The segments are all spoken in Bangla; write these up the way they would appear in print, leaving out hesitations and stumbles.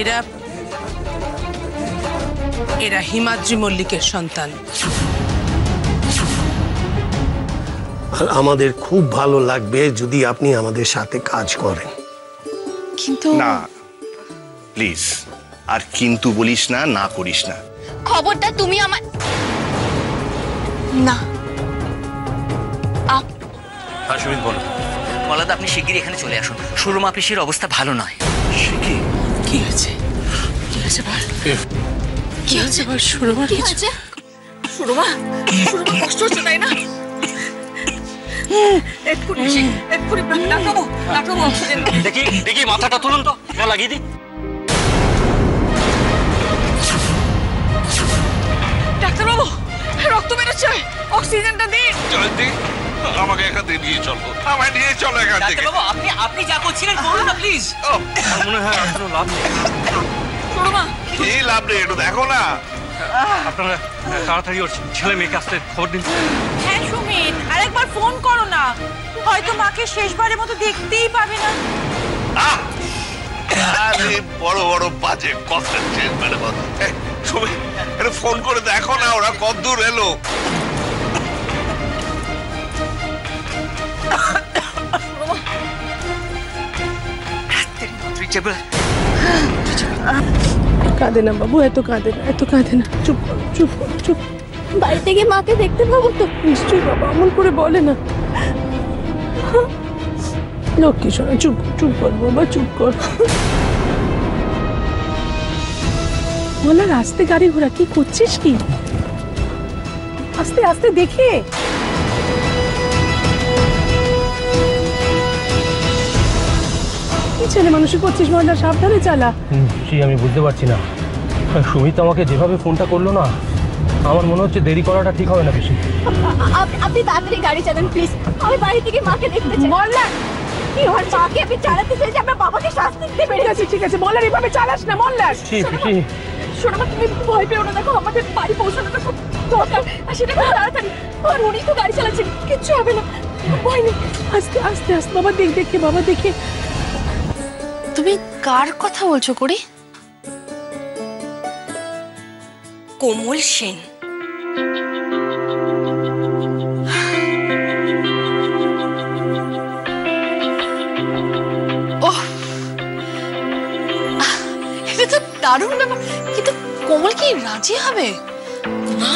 এরা এরা হিমাদ্রি মল্লিকের সন্তান। আর আমাদের খুব ভালো লাগবে যদি আপনি আমাদের সাথে কাজ করেন। কিন্তু না প্লিজ, আর কিন্তু বলিস না, না করিস না। খবরটা তুমি আমার না। সুমিত বলো। মলাদা, আপনি শিগগিরই এখানে চলে আসুন। সুরমা পিসির অবস্থা ভালো নয়। কি হয়েছে? কি হয়েছে বল? কি হয়েছে বল? সুরমা কি হয়েছে? সুরমা কষ্ট হচ্ছে তাই না? দেখি মাথাটা তুলুন তো, লাগিয়ে দিই। ডাক্তারবাবু, রক্ত বেরোচ্ছে, অক্সিজেনটা দিন। আমাকে এখান থেকে নিয়ে চলো, আমায় নিয়ে চলো এখান থেকে। আপনি যা করছিলেন করুন না প্লিজ। মনে হয় আর কোনো লাভ নেই। সুরমা কি লাভ নেই, একটু দেখো না। আপনারা তাড়াতাড়ি ওর ছেলে মেয়েকে আসতে খবর দিন। হ্যাঁ সুমিত, আরেকবার ফোন করো না, হয়তো মাকে শেষবারের মতো দেখতেই পাবে না। আরে বড় বড় বাজে কথা মানে তুমি একটু ফোন করে দেখো না ওরা কত দূর এলো। কাঁদে না বাবু, এত কাঁদে না, এত কাঁদে না। চুপ করো, চুপ করো, চুপ। বাড়িতে গিয়ে মাকে দেখতে পাবো তো? নিশ্চয়ই বাবা, এমন করে বলে না। লক্ষ্মী শোনা, চুপ চুপ কর বাবা, চুপ কর। বলা রাস্তে গাড়ি ঘোড়া, কি করছিস কি? আস্তে আস্তে দেখে। কি ছেলে মানুষই করছিস ময়না, সাবধানে চালা। সেই আমি বুঝতে পারছি না, সুমিত আমাকে যেভাবে ফোনটা করলো না, আমার মনে হচ্ছে দেরি করাটা ঠিক হবে না বেশি। আপনি তাড়াতাড়ি গাড়ি চালান প্লিজ, আমি বাড়ি থেকে মাকে দেখতে চাই। মল্লার কি হয়, মাকে আমি চালাতে চাই যে আমরা বাবাকে শাস্তি দিতে পেরে ঠিক আছে, ঠিক আছে, মল্লার এভাবে চালাস না মল্লার। শোনো মা, তুমি ভয় পেও না, দেখো আমাদের বাড়ি পৌঁছানোটা খুব দরকার, আর সেটা খুব তাড়াতাড়ি। আর উনি তো গাড়ি চালাচ্ছেন, কিচ্ছু হবে না, ভয় নেই। আস্তে আস্তে আস্তে বাবা, দেখে বাবা, দেখে। তুমি কার কথা বলছো করি? কোমল সেন। এটা তো দারুণ ব্যাপার, কিন্তু কোমল কি রাজি হবে? না,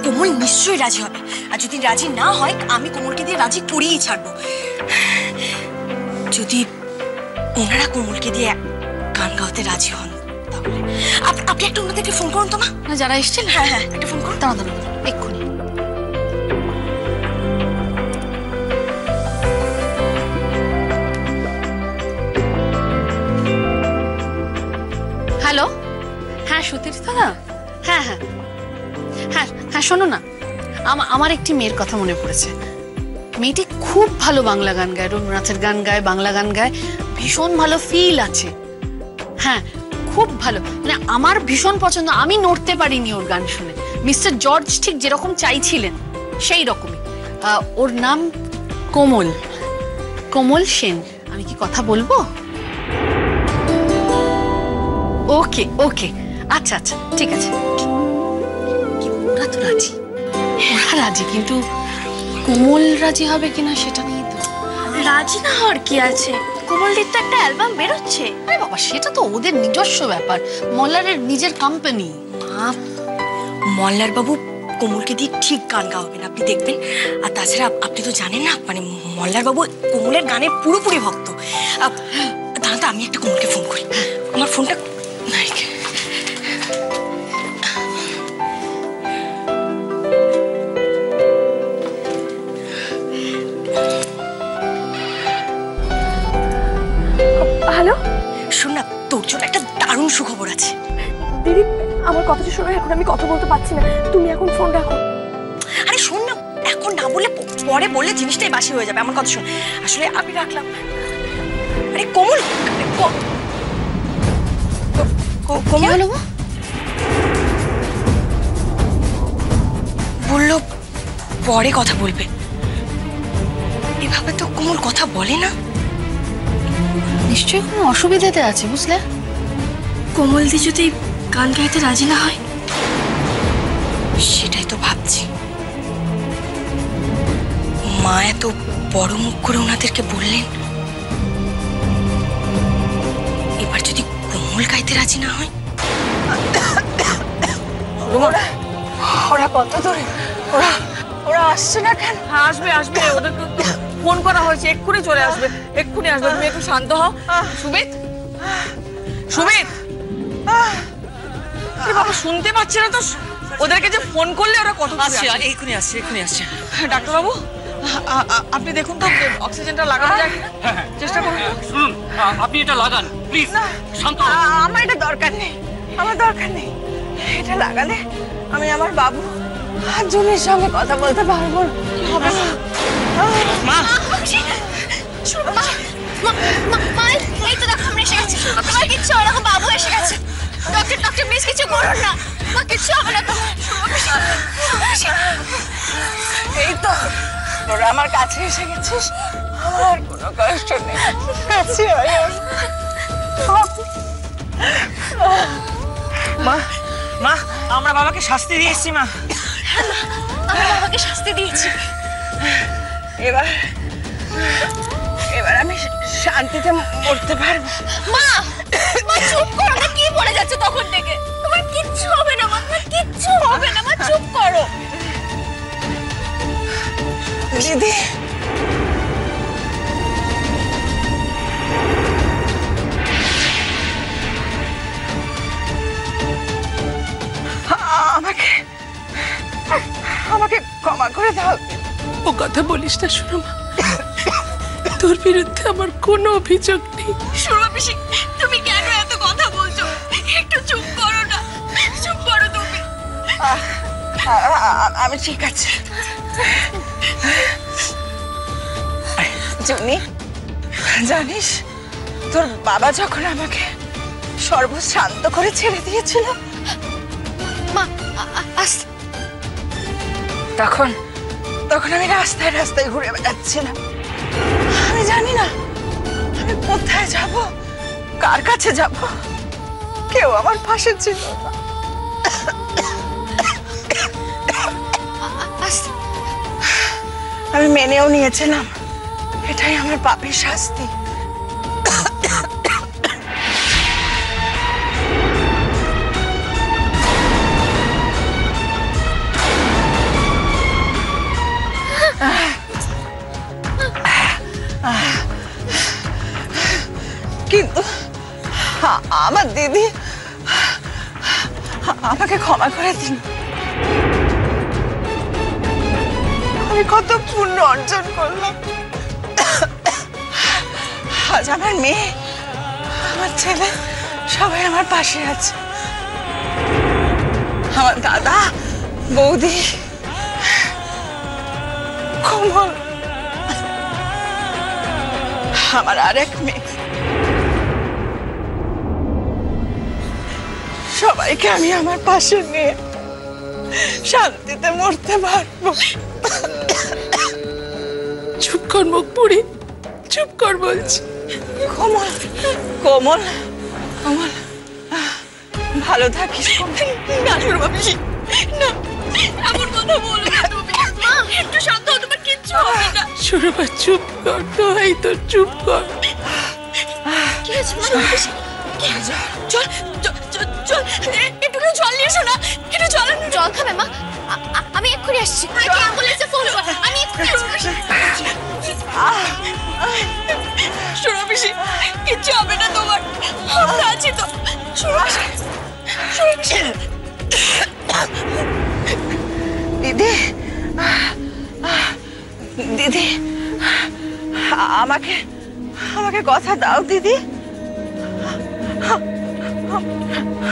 কোমল নিশ্চয়ই রাজি হবে, আর যদি রাজি না হয় আমি কোমলকে দিয়ে রাজি করিয়েই ছাড়বো। যদি ওনারা কোমলকে দিয়ে গান গাওয়াতে রাজি হন তাহলে আপনি একটা ওনাদেরকে ফোন করুন তো মা। না, যারা এসছেন? হ্যাঁ হ্যাঁ, একটা ফোন করুন। দাঁড়ান এক্ষুনি। হ্যালো, হ্যাঁ সুতীর্থ দা, হ্যাঁ হ্যাঁ হ্যাঁ হ্যাঁ, শোনো না, আমার একটি মেয়ের কথা মনে পড়েছে। মেয়েটি খুব ভালো বাংলা গান গায়, রবীন্দ্রনাথের গান গায়, বাংলা গান গায়, ভীষণ ভালো ফিল আছে। হ্যাঁ খুব ভালো, মানে আমার ভীষণ পছন্দ। আমি নড়তে পারিনি ওর গান শুনে। মিস্টার জর্জ ঠিক যেরকম চাইছিলেন সেই রকমই। ওর নাম কোমল, কোমল সেন। আমি কি কথা বলবো? ওকে ওকে, আচ্ছা আচ্ছা, ঠিক আছে। ওরা তো রাজি, ওরা রাজি, কিন্তু কোমল রাজি হবে কিনা সেটা নিয়ে তো। রাজি না হওয়ার কি আছে, কোমলদের তো একটা অ্যালবাম বেরোচ্ছে। আরে বাবা, সেটা তো ওদের নিজস্ব ব্যাপার, মল্লারের নিজের কোম্পানি। মল্লার বাবু কোমলকে দিয়ে ঠিক গান গাওয়াবেন, আপনি দেখবেন। আর তাছাড়া আপনি তো জানেন না, মানে মল্লার বাবু কোমলের গানের পুরোপুরি ভক্ত। দাঁড়াতে আমি একটা কোমলকে ফোন করি, আমার ফোনটা। হ্যালো, শোন না, তোর জন্য একটা দারুণ সুখবর আছে। দিদি, আমার কথাটা শোনো, এখন আমি কথা বলতে পারছি না, তুমি এখন ফোন রাখো। আরে শোন না, এখন না বলে পরে বললে জিনিসটাই বাসি হয়ে যাবে। আমার কথা শোন, আসলে আমি রাখলাম। আরে কোমল, কোমল বললো পরে কথা বলবে। এভাবে তো কোমল কথা বলে না। নিশ্চয়ই কোনো অসুবিধাতে আছে, বুঝলে? কোমলদি যদি গান গাইতে রাজি না হয়, সেটাই তো ভাবছি। মা এত বড় মুখ করে ওনাদেরকে বললেন, এবার যদি কোমল গাইতে রাজি না হয়। ওরা কত দূরে? ওরা আসছে না কেন? আসবে আসবে, ওদেরকে ফোন করা হয়েছে, এক্ষুনি চলে আসবে, এক্ষুনি আসবে। তুমি একটু শান্ত হও। সুমিত, সুমিত, বাবা শুনতে পাচ্ছে না তো? ওদেরকে যে ফোন করলে ওরা কত আসছে, এক্ষুনি আসছে, এক্ষুনি আসছে। ডাক্তারবাবু, আপনি দেখুন তো অক্সিজেনটা লাগানো যায় কিনা, চেষ্টা করুন। শুনুন, আপনি এটা লাগান প্লিজ। শান্ত আমার এটা দরকার নেই, আমার দরকার নেই। এটা লাগালে আমি আমার বাবু আর জুনির সঙ্গে কথা বলতে পারবো না। মা, এই তো দেখো আমরা এসে গেছি। তোমার কিচ্ছু হবে না, বাবু এসে গেছে। ডক্টর প্লিজ কিছু করুন না, মা কিচ্ছু হবে না। এই তো তোরা আমার কাছে এসে গেছিস, আমার কোনো কষ্ট নেই। কাছে মা, মা, আমরা বাবাকে শাস্তি দিয়েছি। মা, আমরা বাবাকে শাস্তি দিয়েছি। এবার আমি শান্তিতে মরতে পারবো। মা, মা চুপ করো না, কি বলে যাচ্ছ তখন থেকে? তোমার কিচ্ছু হবে না মা, তোমার কিচ্ছু হবে না মা, চুপ করো। দিদি, আমাকে ক্ষমা করে দাও। ও কথা বলিস না সুরমা, তোর বিরুদ্ধে আমার কোনো অভিযোগ নেই। সুরমা পিসি, তুমি কেন এত কথা বলছো? একটু চুপ করো না, চুপ করো তুমি। আমি ঠিক আছে। জুনি, জানিস তোর বাবা যখন আমাকে সর্বশান্ত করে ছেড়ে দিয়েছিল, মা তখন আমি রাস্তায় রাস্তায় ঘুরে বেড়াচ্ছিলাম। আমি জানি না আমি কোথায় যাব, কার কাছে যাব, কেউ আমার পাশে ছিল না। আমি মেনেও নিয়েছিলাম এটাই আমার পাপের শাস্তি। কিন্তু আমার দিদি আমাকে ক্ষমা করে দিন। আমি কত পুণ্য অর্জন করলাম। আজ আমার মেয়ে, আমার ছেলে সবাই আমার পাশে আছে। আমার দাদা, বৌদি, কোমল, আমার আরেক মেয়ে, সবাইকে আমি আমার পাশে নিয়ে শান্তিতে মরতে পারবো। চুপ কর মুখ পুরি, চুপ কর বলছি। কোমল, কোমল, কোমল, ভালো থাকিস। না সুরমা পিসি, না, এমন কথা বলো না তুমি। মা একটু শান্ত হও, তোমার কিচ্ছু হবে না। সুরমা চুপ কর, দোহাই তোর চুপ কর। কি হয়েছে সুরমা পিসি? চল চল, একটু জল নিয়ে এসো না, একটু জল খাবে মা? আমি এক্ষুনি আসছি। অ্যাম্বুলেন্সে ফোন কর, আমি এক্ষুনি আসছি। সুরমা পিসি, কিচ্ছু হবে না তোমার, আমরা আছি তো। সুরমা পিসি, দিদি, দিদি, আমাকে কথা দাও দিদি।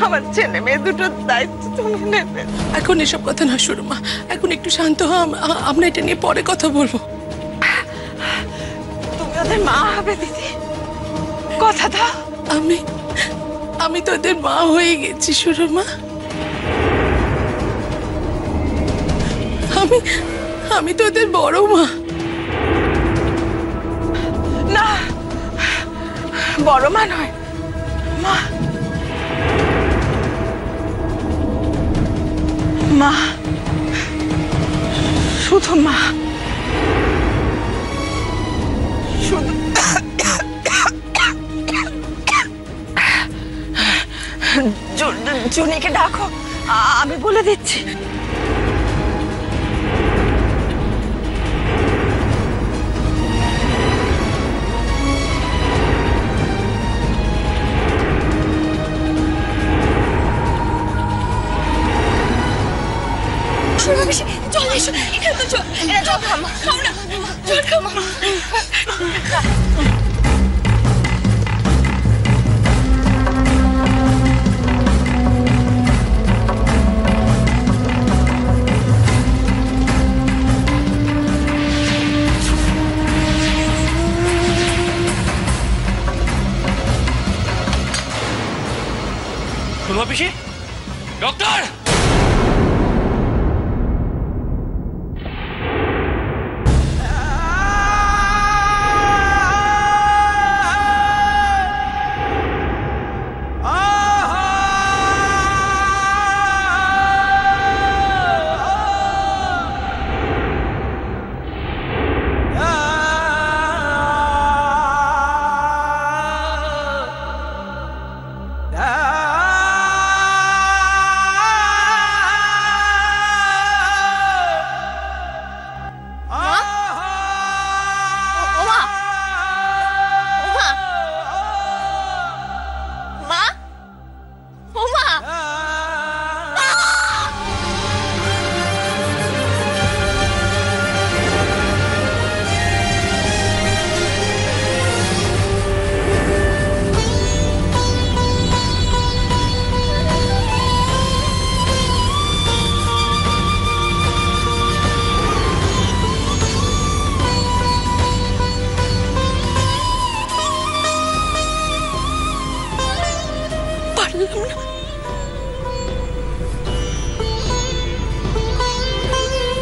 আমার ছেলে মেয়ে দুটোর দায়িত্ব তুমি নেবে। এখন এসব কথা না সুরমা, এখন একটু শান্ত হ, আমরা এটা নিয়ে পরে কথা বলবো। তুমি ওদের মা হবে দিদি, কথা দাও। আমি তোদের মা হয়ে গেছি সুরমা। আমি তোদের বড় মা। না, বড় মা নয়, মা। মা, শুধু মা, শুধু জুনিকে ডাকো, আমি বলে দিচ্ছি। চল এসো, এখানে চল, জল খাও, খাও না, জল খাও মা। সুরমা পিসি, ডক্টর!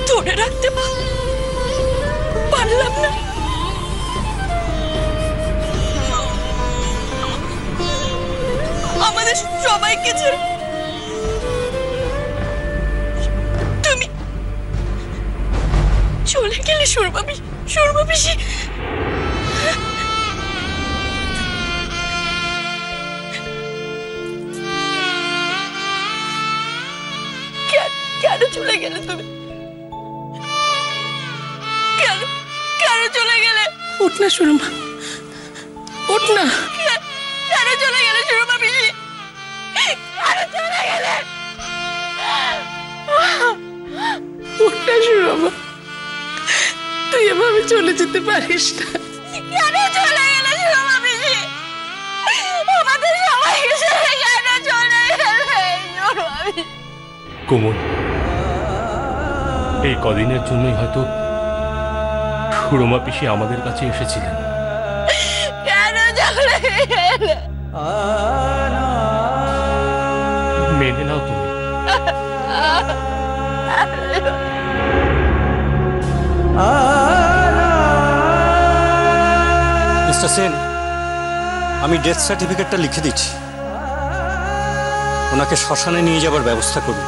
ধরে রাখতে পারলাম না। আমাদের সবাইকে ছেড়ে তুমি চলে গেলে সুরমা পিসি। কেন চলে গেলে তুমি? কেন চলে গেলে? উঠ না সুরমা, উঠ না। কেন চলে গেলে সুরমা পিসি? কেন চলে গেলে? উঠ না সুরমা, তুই এভাবে চলে যেতে পারিস না। কেন চলে গেলে সুরমা পিসি? আমাদের সবাইকে ছেড়ে কেন চলে গেলে সুরমা পিসি? কোমল, এই কদিনের জন্যই হয়তো সুরমা পিসি আমাদের কাছে এসেছিলেন। কেন চলে গেলে? মেনে নাও তুমি। মিস্টার সেন, আমি ডেথ সার্টিফিকেটটা লিখে দিচ্ছি, ওনাকে শ্মশানে নিয়ে যাবার ব্যবস্থা করুন।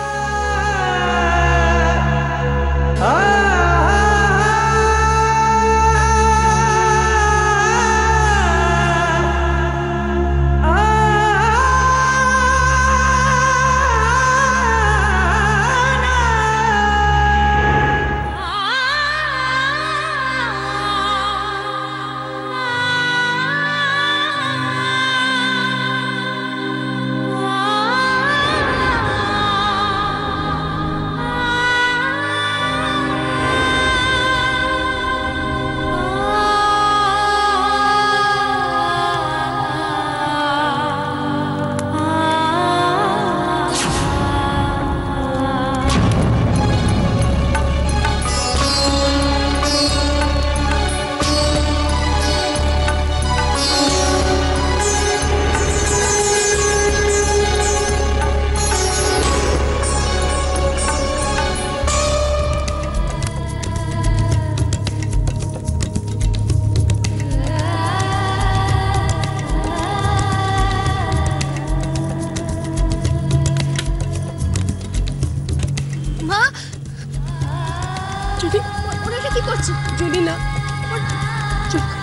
কি করছে? জানি না।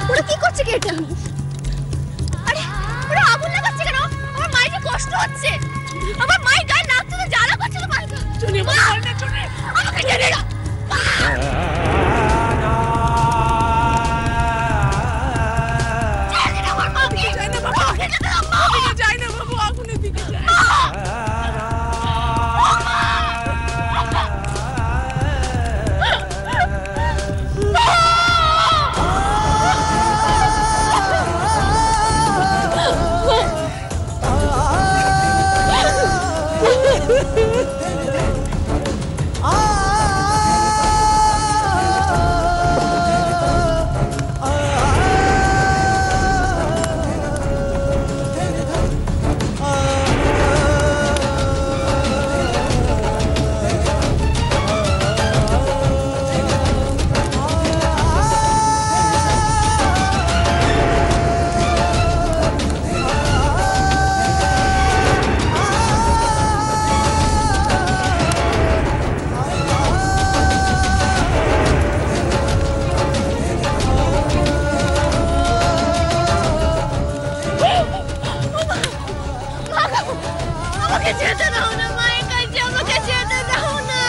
ওরা কি করছে কি এটা? আরে ওরা আগুন লাগাচ্ছে কেন? আমার মায়ের যে কষ্ট হচ্ছে। আমার মায়ের গায়ে নাচতে তো জ্বালা করছে তো মায়ের। চুনি বল না চুনি। আমাকে ছেড়ে দাও। যাই না বাবু, আগুনের দিকে যাই। আমাকে যেতে দাও না মায়ের কাছে, আমাকে যেতে দাও না।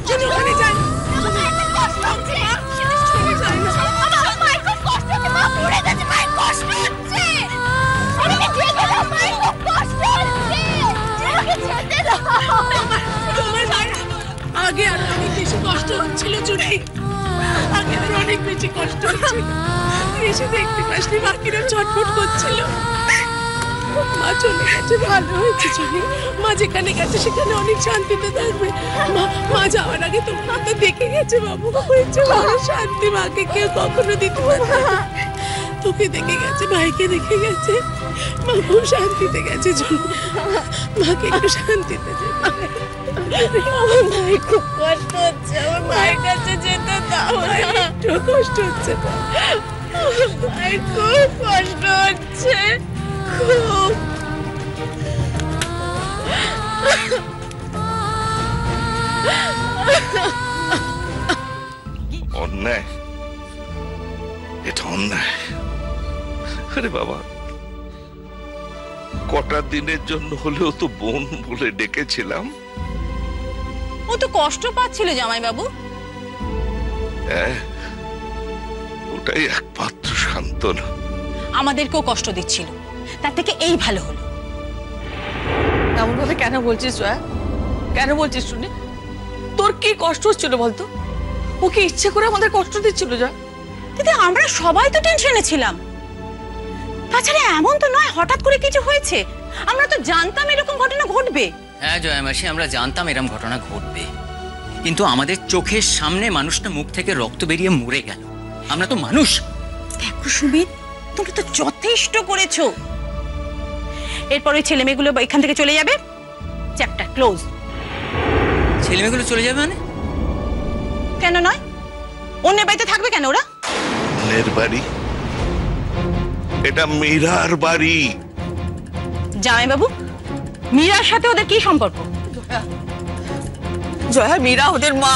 চুনি ওখানে যাই। আমার মায়ের কষ্ট হচ্ছে। আমার মায়ের খুব কষ্ট হচ্ছে। মা পড়ে গেছে, মায়ের কষ্ট হচ্ছে। আমাকে যেতে দাও, মায়ের খুব কষ্ট হচ্ছে। আমাকে যেতে দাও। তোমার মায়ের আগে আর অনেক বেশি কষ্ট হচ্ছিল চুনি। আগে আর অনেক বেশি কষ্ট হচ্ছিল। এসে দেখতে পাসনি বাকিরা ছটফট করছিল। মা চলে গেছে, ভালো হয়েছে চুনি। মা যেখানে গেছে সেখানে অনেক শান্তিতে থাকবে। মা যাওয়ার আগে তোমার তো দেখে গেছে বাবু, হয়েছে বড় শান্তি। মাকে কেউ কখনো দিতে পারে না। তোকে দেখে গেছে, ভাইকে দেখে গেছে। মা খুব শান্তিতে গেছে চুনি। মাকে একটু শান্তিতে যেতে। আমার মায়ের খুব কষ্ট হচ্ছে। আমার মায়ের কাছে যেতে দাও। একটু কষ্ট হচ্ছে না? মায়ের খুব কষ্ট হচ্ছে, খুব। অন্যায়, এটা অন্যায়। আরে বাবা, কটা দিনের জন্য হলেও তো বোন বলে ডেকেছিলাম। ও তো কষ্ট পাচ্ছিল জামাই বাবু। হ্যাঁ, ওটাই একমাত্র সান্ত্বনা। আমাদেরকেও কষ্ট দিচ্ছিল, তার থেকে এই ভালো হলো। এমন ভাবে কেন বলছিস জয়া? কেন বলছিস শুনে? তোর কি কষ্ট হচ্ছিল বলতো? ও কি ইচ্ছে করে আমাদের কষ্ট দিচ্ছিল জয়া? দিদি, আমরা সবাই তো টেনশনে ছিলাম। তাছাড়া এমন তো নয় হঠাৎ করে কিছু হয়েছে। আমরা তো জানতাম এরকম ঘটনা ঘটবে। হ্যাঁ জয়া মাসি, আমরা জানতাম এরকম ঘটনা ঘটবে, কিন্তু আমাদের চোখের সামনে মানুষটা মুখ থেকে রক্ত বেরিয়ে মরে গেল। আমরা তো মানুষ। দেখো সুমিত, তুমি তো যথেষ্ট করেছো। এরপর ওই ছেলে মেয়েগুলো এখান থেকে চলে যাবে, চ্যাপ্টার ক্লোজ। ছেলে মেয়েগুলো চলে যাবে মানে? কেন নয়? অন্যের বাড়িতে থাকবে কেন ওরা? অন্যের বাড়ি? এটা মীরার বাড়ি। জামাই বাবু, মীরার সাথে ওদের কি সম্পর্ক? জয়া, মীরা ওদের মা।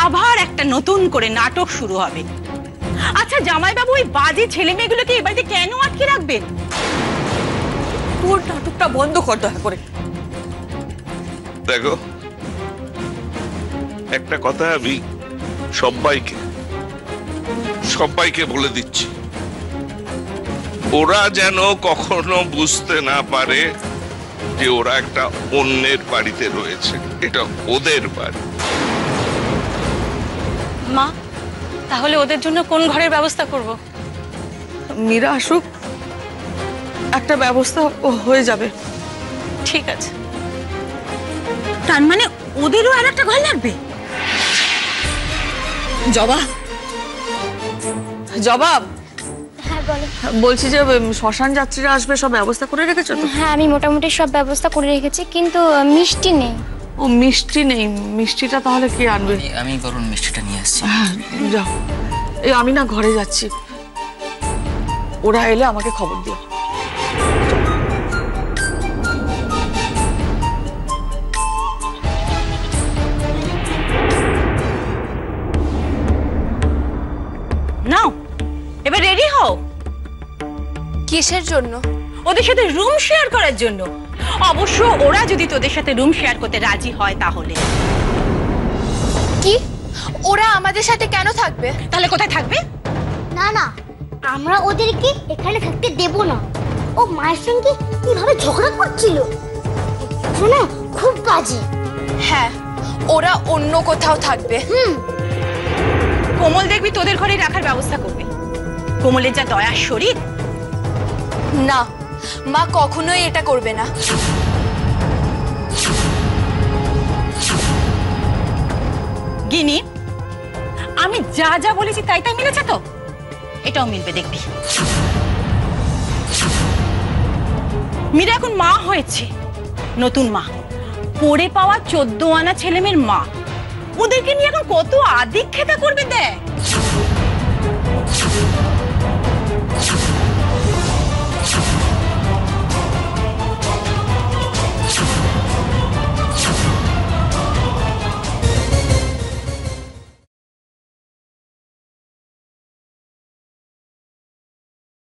আবার একটা নতুন করে নাটক শুরু হবে। আচ্ছা জামাই বাবু, ওই বাজে ছেলে মেয়েগুলোকে এই বাড়িতে কেন আটকে রাখবেন? তোর নাটকটা বন্ধ কর দয়া করে। দেখো, একটা কথা আমি সবাইকে বলে দিচ্ছি, ওরা যেন কখনো বুঝতে না পারে যে ওরা একটা অন্যের বাড়িতে রয়েছে। এটা ওদের বাড়ি। মা, তাহলে ওদের জন্য কোন ঘরের ব্যবস্থা করব? মীরা আসুক, একটা ব্যবস্থা হয়ে যাবে। ঠিক আছে। তার মানে ওদেরও আর একটা ঘর লাগবে? জবাব। হ্যাঁ বলো। বলছি যে শ্মশান যাত্রীরা আসবে, সব ব্যবস্থা করে রেখেছো তো? হ্যাঁ, আমি মোটামুটি সব ব্যবস্থা করে রেখেছি, কিন্তু মিষ্টি নেই। ও, মিষ্টি নেই? মিষ্টিটা তাহলে কে আনবে? আমি বরং মিষ্টিটা নিয়ে আসছি। যাও। এই আমি না ঘরে যাচ্ছি, ওরা এলে আমাকে খবর দিও। কিসের জন্য? ওদের সাথে রুম শেয়ার করার জন্য। অবশ্য ওরা যদি তোদের সাথে রুম শেয়ার করতে রাজি হয় তাহলে। কি? ওরা আমাদের সাথে কেন থাকবে? তাহলে কোথায় থাকবে? না না, আমরা ওদেরকে এখানে থাকতে দেব না। ও মায়ের সঙ্গে কিভাবে ঝগড়া করছিল, না খুব বাজে। হ্যাঁ, ওরা অন্য কোথাও থাকবে। কোমল দেখবি তোদের ঘরে রাখার ব্যবস্থা করবে। কোমলের যা দয়ার শরীর। না, মা কখনোই এটা করবে না। গিনি, আমি যা যা বলেছি তাই তাই মিলেছে তো? এটাও মিলবে দেখবি। মীরা এখন মা হয়েছে, নতুন মা, পড়ে পাওয়া 14 আনা ছেলেমেয়ের মা। ওদেরকে নিয়ে এখন কত আদিক্ষেতা করবে দেখ।